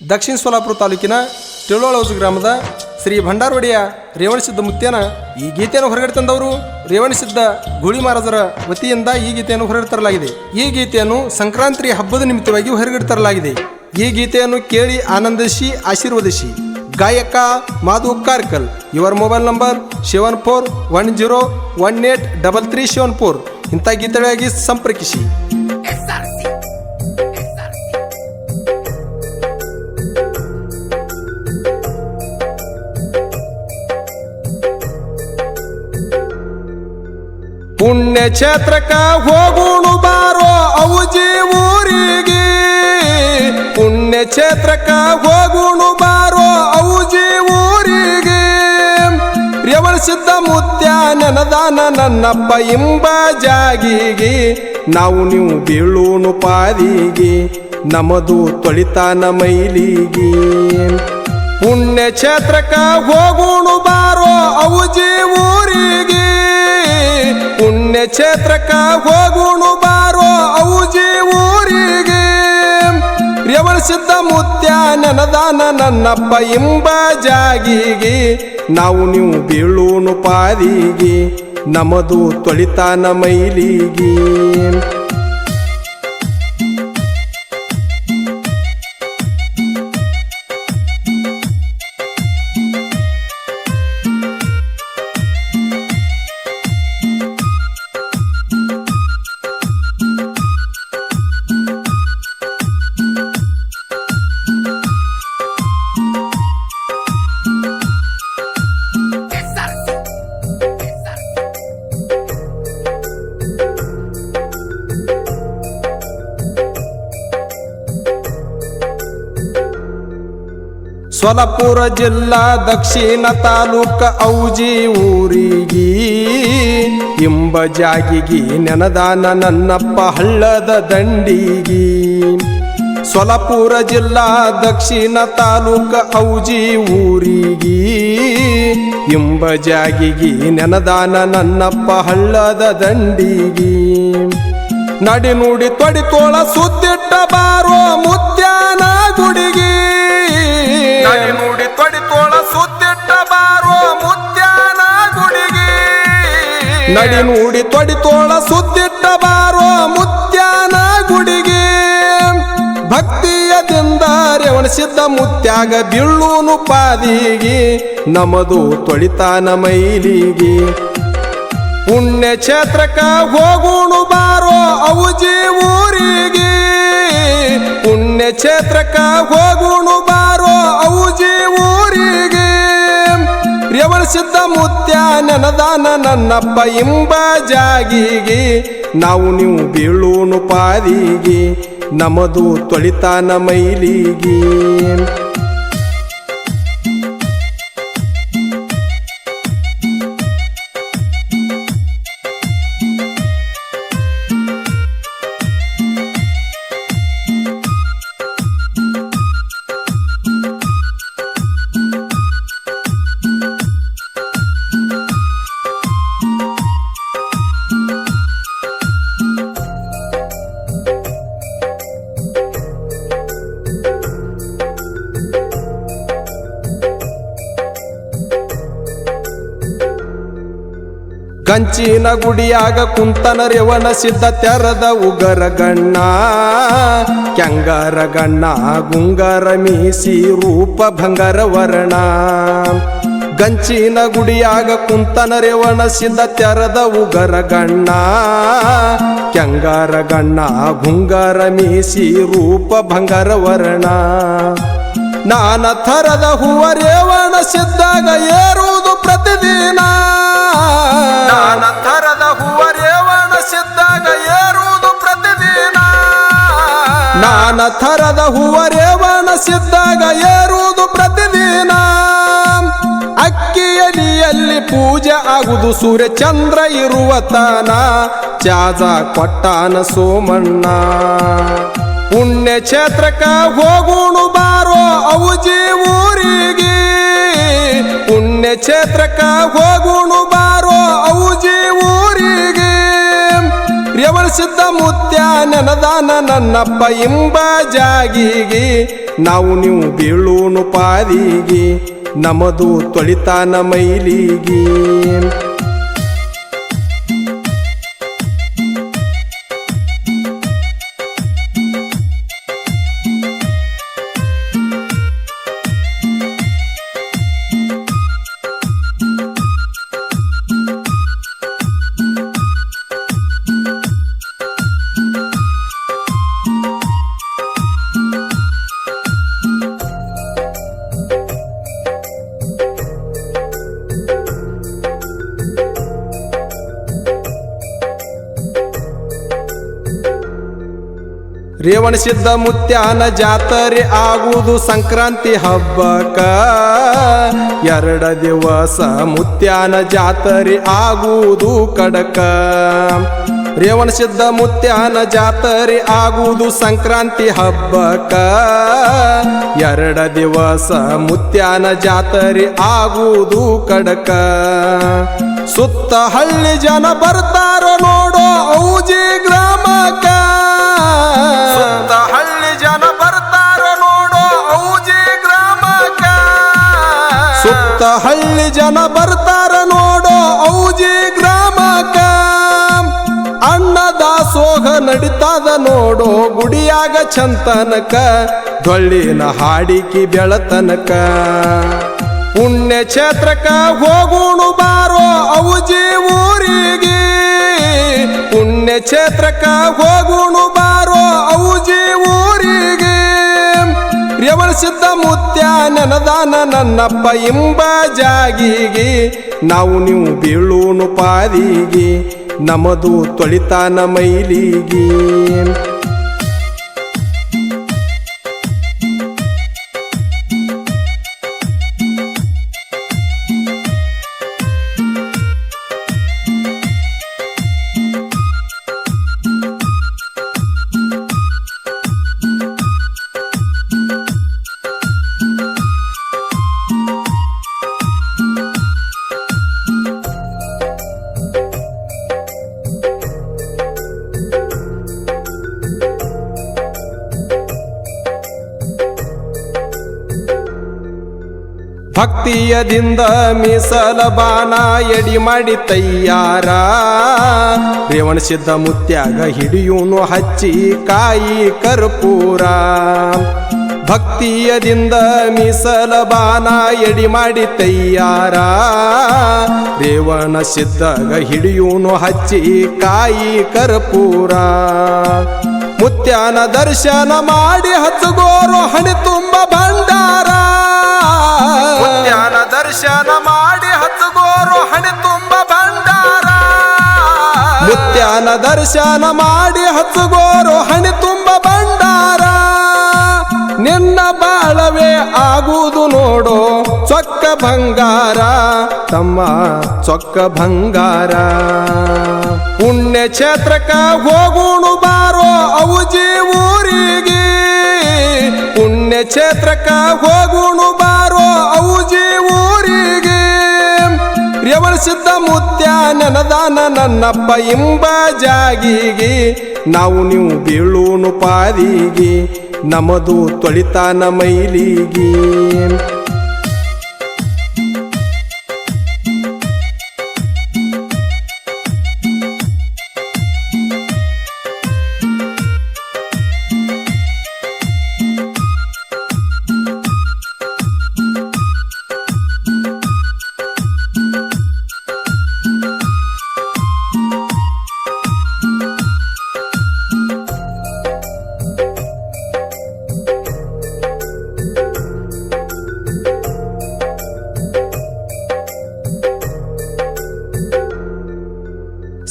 ದಕ್ಷಿಣ ಸೋಲಾಪುರ ತಾಲೂಕಿನ ತಿಳುವಳೌಜು ಗ್ರಾಮದ ಶ್ರೀ ಭಂಡಾರವಾಡಿಯ ರೇವಣಸಿದ್ಧ ಮುತ್ಯನ ಈ ಗೀತೆಯನ್ನು ಹೊರಗಡೆ ತಂದವರು ರೇವಣಸಿದ್ಧ ಗೂಳಿ ಮಹಾರಾಜರ ವತಿಯಿಂದ ಈ ಗೀತೆಯನ್ನು ಹೊರಗಡೆ ತರಲಾಗಿದೆ. ಈ ಗೀತೆಯನ್ನು ಸಂಕ್ರಾಂತಿ ಹಬ್ಬದ ನಿಮಿತ್ತವಾಗಿ ಹೊರಗಡೆ ತರಲಾಗಿದೆ. ಈ ಗೀತೆಯನ್ನು ಕೇಳಿ ಆನಂದಿಸಿ ಆಶೀರ್ವದಿಸಿ. ಗಾಯಕ ಮಾಧು ಕಾರ್ಕಲ್. ಇವರ ಮೊಬೈಲ್ ನಂಬರ್ 7410183374. ಇಂಥ ಗೀತೆಗಳಿಗಾಗಿ ಸಂಪರ್ಕಿಸಿ. ಪುಣ್ಯ ಕ್ಷೇತ್ರಕ್ಕ ಹೋಗೋಣ ಬಾರೋ ಔಜಿ ಊರಿಗೆ. ಪುಣ್ಯ ಕ್ಷೇತ್ರಕ್ಕ ಹೋಗೋಣ ಬಾರೋ ಔಜಿ ಊರಿಗೆ. ರೇವಣಸಿದ್ಧ ಮುತ್ಯ ನೆನದಾನ ನನ್ನಪ್ಪ ಇಂಬ ಜಾಗಿಗೆ. ನಾವು ನೀವು ಬೀಳೂನು ಪಾದಿಗೆ, ನಮದು ತೊಳಿತಾನ ಮೈಲಿಗೆ. ಪುಣ್ಯ ಕ್ಷೇತ್ರಕ್ಕ ಹೋಗೋಣ ಬಾರೋ ಔಜಿ ಊರಿಗೆ. ಪುಣ್ಯ ಕ್ಷೇತ್ರಕ್ಕ ಹೋಗೋಣ ಬಾರೋ ಔಜಿ ಊರಿಗೆ. ರೇವಣಸಿದ್ಧ ಮುತ್ಯ ನೆನದಾನ ನನ್ನಪ್ಪ ಇಂಬ ಜಾಗಿಗೆ. ನಾವು ನೀವು ಬೀಳೂನು ಪಾದಿಗೆ, ನಮದು ತೊಳಿತಾನ ಮೈಲಿಗೆ. ಸೋಲಾಪುರ ಜಿಲ್ಲಾ ದಕ್ಷಿಣ ತಾಲೂಕ ಔಜಿ ಊರಿಗೆ. ಇಂಬ ಜಾಗಿಗೆ ನೆನದಾನ ನನ್ನಪ್ಪ ಹಳ್ಳದ ದಂಡಿಗೆ. ಸೋಲಾಪುರ ಜಿಲ್ಲಾ ದಕ್ಷಿಣ ತಾಲೂಕ ಔಜಿ ಊರಿಗೆ. ಇಂಬ ಜಾಗಿಗೆ ನೆನದಾನ ನನ್ನಪ್ಪ ಹಳ್ಳದ ದಂಡಿಗೆ. ನಡಿ ನುಡಿ ತೊಡಿ ತೋಳ ಸುತ್ತಿಟ್ಟ ಬಾರೋ ಮುತ್ಯಾನ ಗುಡಿಗೆ. ನಡಿ ನುಡಿ ತೊಡಿ ತೋಳ ಸುತ್ತಿಟ್ಟ ಬಾರೋ ಮುತ್ಯಾನ ಗುಡಿಗೆ. ನಡಿ ನುಡಿ ತೊಡಿ ತೋಳ ಸುತ್ತಿಟ್ಟ ಬಾರೋ ಮುತ್ಯಾನ ಗುಡಿಗೆ. ಭಕ್ತಿಯದಿಂದ ರೇವಣಸಿದ್ಧ ಮುತ್ಯಾಗ ಬೀಳೂನು ಪಾದಿಗೆ, ನಮದು ತೊಳಿತಾನ ಮೈಲಿಗೆ. ಪುಣ್ಯ ಕ್ಷೇತ್ರಕ್ಕ ಹೋಗೋಣ ಬಾರೋ ಔಜಿ ಊರಿಗೆ. ಪುಣ್ಯ ಕ್ಷೇತ್ರಕ್ಕ ಹೋಗೋಣ ಬಾರೋ ಔಜಿ ಊರಿಗೆ. ರೇವಣಸಿದ್ಧ ಮುತ್ಯ ನೆನದಾನ ನನ್ನಪ್ಪ ಇಂಬ ಜಾಗಿಗೆ. ನಾವು ನೀವು ಬೀಳೂನು ಪಾದಿಗೆ, ನಮದು ತೊಳಿತಾನ ಮೈಲಿಗೆ. ಕಂಚಿನ ಗುಡಿಯಾಗ ಕುಂತನ ರೇವಣಸಿದ್ಧ ತೆರದ ಉಗರ ಗಣ್ಣ. ಕ್ಯಾಂಗಾರ ಗಣ್ಣ ಗುಂಗಾರ ಮೀಸಿ ರೂಪ ಭಂಗಾರ ವರ್ಣ. ಗಂಚಿನ ಗುಡಿಯಾಗ ಕುಂತನ ರೇವಣಸಿದ್ಧ ತೆರದ ಉಗರ ಗಣ್ಣ. ಕ್ಯಾಂಗಾರ ಗಣ್ಣ ಗುಂಗಾರ ಮೀಸಿ ರೂಪ ಭಂಗಾರ ವರ್ಣ. ನಾನ ಥರದ ಹೂವ ರೇವಣಸಿದ್ದಾಗ ಏರುವುದು ಪ್ರತಿದಿನ. ನಾನ ಥರದ ಹೂವ ರೇವಣಸಿದ್ದಾಗ ಏರುವುದು ಪ್ರತಿದಿನ. ನಾನ ಥರದ ಹೂವ ರೇವಣಸಿದ್ದಾಗ ಏರುವುದು ಪ್ರತಿದಿನ. ಅಕ್ಕಿಯಲಿಯಲ್ಲಿ ಪೂಜೆ ಆಗುವುದು ಸೂರ್ಯ ಚಂದ್ರ ಇರುವ ತಾನ. ಚಾಜ ಕೊಟ್ಟಾನ ಸೋಮಣ್ಣ. ಪುಣ್ಯ ಕ್ಷೇತ್ರಕ್ಕ ಹೋಗೋಣ ಬಾರೋ ಔಜಿ ಊರಿಗೆ. ಪುಣ್ಯ ಕ್ಷೇತ್ರಕ್ಕ ಹೋಗೋಣ ಬಾರೋ ಔಜಿ ಊರಿಗೆ. ರೇವಣಸಿದ್ಧ ಮುತ್ಯ ನೆನದಾನ ನನ್ನಪ್ಪ ಇಂಬ ಜಾಗಿಗೆ. ನಾವು ನೀವು ಬೀಳೂನು ಪಾದಿಗೆ ನಮದು ತೊಳಿತಾನ ಮೈಲಿಗೆ ರೇವಣಸಿದ್ದ ಮುತ್ಯಾನ ಜಾತ್ರೆ ಆಗುವುದು ಸಂಕ್ರಾಂತಿ ಹಬ್ಬಕ್ಕ 2 ದಿವಸ ಮುತ್ಯಾನ ಜಾತ್ರೆ ಆಗುವುದು ಕಡಕ ರೇವಣಸಿದ್ದ ಮುತ್ಯಾನ ಜಾತ್ರೆ ಆಗುವುದು ಸಂಕ್ರಾಂತಿ ಹಬ್ಬಕ್ಕ 2 ದಿವಸ ಮುತ್ಯಾನ ಜಾತ್ರೆ ಆಗುವುದು ಕಡಕ ಸುತ್ತ ಹಳ್ಳಿ ಜನ ಬರ್ತಾರೋ ನೋಡೋ ಔಜಿ ಗ್ರಾಮಕ್ಕ ಸುತ್ತ ಹಳ್ಳಿ ಜನ ಬರ್ತಾರೋ ನೋಡೋ ಔಜಿ ಗ್ರಾಮಕ್ಕ ಸುತ್ತ ಹಳ್ಳಿ ಜನ ಬರ್ತಾರ ನೋಡೋ ಔಜಿ ಗ್ರಾಮಕ್ಕ ಅನ್ನದಾಸೋಹ ನಡಿತಾದ ನೋಡೋ ಗುಡಿಯಾಗ ಚಂತನಕ ಡೊಳ್ಳಿನ ಹಾಡಿಕಿ ಬೆಳತನಕ ಪುಣ್ಯ ಕ್ಷೇತ್ರಕ್ಕ ಹೋಗುಣು ಬಾರೋ ಔಜಿ ಊರಿಗೆ ಪುಣ್ಯ ಕ್ಷೇತ್ರಕ್ಕ ಹೋಗುಣು ಬಾರೋ ಔಜಿ ಊರಿಗೆ ರೇವಣಸಿದ್ದ ಮುತ್ಯ ನೆನದಾನ ನನ್ನಪ್ಪ ಎಂಬ ಜಾಗಿಗೆ ನಾವು ನೀವು ಬೀಳೂನು ಪಾದಿಗೆ ನಮದು ತೊಳಿತಾನ ಮೈಲಿಗೆ ಭಕ್ತಿಯದಿಂದ ಮೀಸಲ ಬಾಣ ಎಡಿ ಮಾಡಿ ತಯ್ಯಾರ ರೇವಣಸಿದ್ದ ಮುತ್ಯಾಗ ಹಿಡಿಯೂನು ಹಚ್ಚಿ ಕಾಯಿ ಕರ್ಪೂರ ಭಕ್ತಿಯದಿಂದ ಮೀಸಲ ಬಾಣ ಎಡಿ ಮಾಡಿ ತಯ್ಯಾರ ರೇವಣಸಿದ್ದಾಗ ಹಿಡಿಯೂನು ಹಚ್ಚಿ ಕಾಯಿ ಕರ್ಪೂರ ಮುತ್ಯಾನ ದರ್ಶನ ಮಾಡಿ ಹಚ್ಚಗೋರು ಹಣಿ ತುಂಬ ಭಂಡಾರ ಮುತ್ಯಾನ ದರ್ಶನ ಮಾಡಿ ಹಚ್ಚಗೋರು ಹಣಿ ತುಂಬ ಭಂಡಾರ ಮುತ್ಯಾನ ದರ್ಶನ ಮಾಡಿ ಹಚ್ಚಗೋರು ಹಣಿ ತುಂಬ ಭಂಡಾರ ನಿನ್ನ ಬಾಳವೇ ಆಗುವುದು ನೋಡೋ ಚೊಕ್ಕ ಬಂಗಾರ ತಮ್ಮ ಚೊಕ್ಕ ಬಂಗಾರ ಪುಣ್ಯ ಕ್ಷೇತ್ರಕ್ಕ ಹೋಗುಣು ಬಾರೋ ಔಜಿ ಊರಿಗೆ ಪುಣ್ಯ ಕ್ಷೇತ್ರಕ್ಕ ಹೋಗುಣು ಬಾರೋ ಔಜಿ ಊರಿಗೆ ರೇವಣಸಿದ್ದ ಮುತ್ಯ ನೆನದಾನ ನನ್ನಪ್ಪ ಎಂಬ ಜಾಗಿಗೆ ನಾವು ನೀವು ಬೀಳೂನು ಪಾದಿಗೆ ನಮದು ತೊಳಿತಾನ ಮೈಲಿಗೆ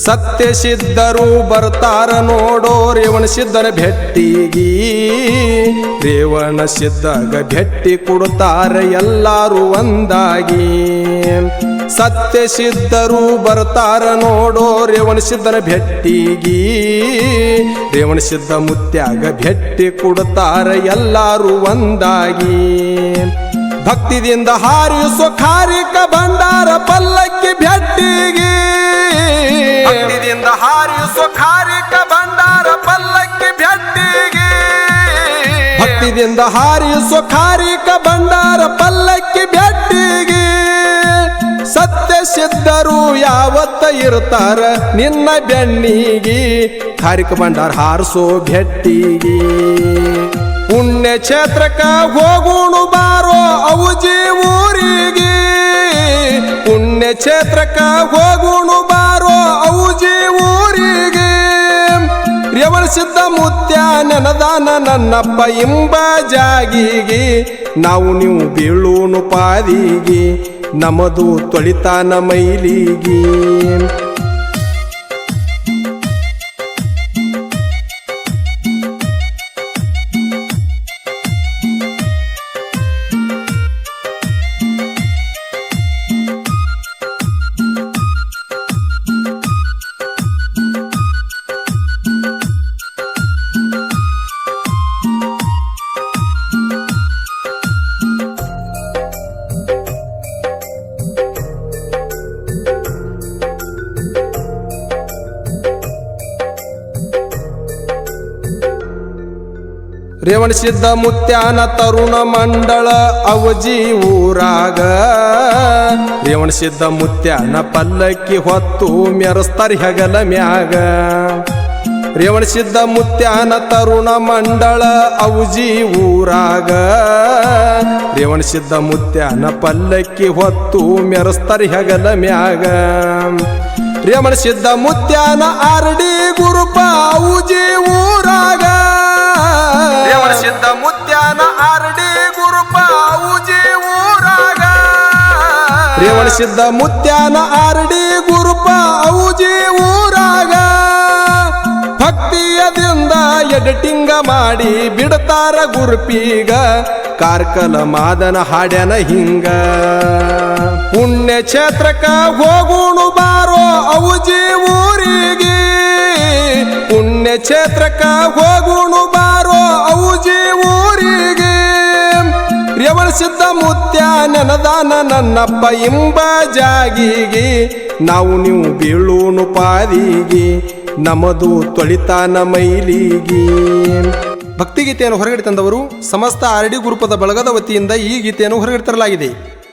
ಸತ್ಯ ಸಿದ್ಧರು ಬರ್ತಾರ ನೋಡೋ ರೇವಣಸಿದ್ಧನ ಭೆಟ್ಟಿಗಿ ರೇವಣಸಿದ್ದಾಗ ಭೆಟ್ಟಿ ಕೊಡುತ್ತಾರ ಎಲ್ಲಾರು ಒಂದಾಗಿ ಸತ್ಯ ಸಿದ್ಧರು ಬರ್ತಾರ ನೋಡೋ ರೇವಣಸಿದ್ಧನ ಭೆಟ್ಟಿಗಿ ರೇವಣಸಿದ್ಧ ಮುತ್ಯಾಗ ಭೆಟ್ಟಿ ಕೊಡುತ್ತಾರ ಎಲ್ಲಾರು ಒಂದಾಗಿ ಭಕ್ತಿದಿಂದ ಹಾರಿಸೋ ಖಾರಿಕ ಭಂಡಾರ ಪಲ್ಲಕ್ಕಿ ಭೆಟ್ಟಿಗೆ ಭಕ್ತಿದಿಂದ ಹಾರಿಸೋ ಖಾರಿಕ ಭಂಡಾರ ಪಲ್ಲಕ್ಕಿ ಭೆಟ್ಟಿಗೆ ಧೈರ್ಯದಿಂದ ಹಾರಿಸೋ ಖಾರಿಕ ಭಂಡಾರ ಪಲ್ಲಕ್ಕಿ ಬೆಟ್ಟಿಗೆ ಸತ್ಯ ಸಿದ್ಧರು ಯಾವತ್ತ ಇರ್ತಾರ ನಿನ್ನ ಬೆನ್ನಿಗೆ ಖಾರಿಕ ಭಂಡಾರ ಹಾರಿಸೋ ಭೆಟ್ಟಿಗೆ ಪುಣ್ಯ ಕ್ಷೇತ್ರಕ್ಕ ಹೋಗುಣು ಬಾರೋ ಔಜಿ ಊರಿಗೆ ಪುಣ್ಯ ಕ್ಷೇತ್ರಕ್ಕ ಹೋಗುಣು ಬಾರೋ ಔಜಿ ಊರಿಗೆ ರೇವಣಸಿದ್ಧ ಮುತ್ಯ ನೆನದಾನ ನನ್ನಪ್ಪ ಇಂಬ ಜಾಗಿಗೆ ನಾವು ನೀವು ಬೀಳೂನು ಪಾದಿಗೆ ನಮದು ತೊಳಿತಾನ ಮೈಲಿಗೆ ರೇವಣಸಿದ್ಧ ಮುತ್ಯಾನ ತರುಣ ಮಂಡಳ ಅವಜಿ ಊರಾಗ ರೇವಣಸಿದ್ಧ ಮುತ್ಯಾನ ಪಲ್ಲಕ್ಕಿ ಹೊತ್ತು ಮೆರಸ್ತಾರಿ ಹಗಲ ಮ್ಯಾಗ ರೇವಣಸಿದ್ಧ ಮುತ್ಯಾನ ತರುಣ ಮಂಡಳ ಅವಜಿ ಊರಾಗ ರೇವಣಸಿದ್ಧ ಮುತ್ಯಾನ ಪಲ್ಲಕ್ಕಿ ಹೊತ್ತು ಮೆರಸ್ತಾರಿ ಹಗಲ ಮ್ಯಾಗ ರೇವಣಸಿದ್ಧ ಮುತ್ಯಾನ ಆರ್ಡಿ ಗುರುಪ ಅವಜಿ ಊರಾಗ ರೇವಣಸಿದ್ಧ ಮುತ್ಯಾನ ಆರ್ಡಿ ಗುರುಪ ಔಜಿ ಊರಾಗ ರೇವಣಸಿದ್ಧ ಮುತ್ಯಾನ ಆರ್ಡಿ ಗುರುಪ ಔಜಿ ಊರಾಗ ಭಕ್ತಿಯದಿಂದ ಎಡಿಟಿಂಗ ಮಾಡಿ ಬಿಡ್ತಾರ ಗುರುಪೀಗ ಕಾರ್ಕಲ ಮಾದನ ಹಾಡ್ಯಾನ ಹಿಂಗ ಪುಣ್ಯ ಕ್ಷೇತ್ರಕ್ಕ ಹೋಗುಣು ಬಾರೋ ಔಜಿ ಊರಿಗೆ ಪುಣ್ಯ ಕ್ಷೇತ್ರಕ್ಕ ಹೋಗುಣು ಬಾರೋ ಔಜಿ ಊರಿಗೆ ರೇವಣಸಿದ್ಧ ಮುತ್ಯ ನೆನದಾನ ನನ್ನಪ್ಪ ಇಂಬ ಜಾಗಿಗೆ ನಾವು ನೀವು ಬೀಳೂನು ಪಾದಿಗೆ ನಮದು ತೊಳಿತಾನ ಮೈಲಿಗೆ ಭಕ್ತಿಗೀತೆಯನ್ನು ಹೊರಗಡೆ ತಂದವರು ಸಮಸ್ತ ಆರ್ಡಿ ಗ್ರೂಪದ ಬಳಗದ ವತಿಯಿಂದ ಈ ಗೀತೆಯನ್ನು ಹೊರಗಡೆ ತರಲಾಗಿದೆ.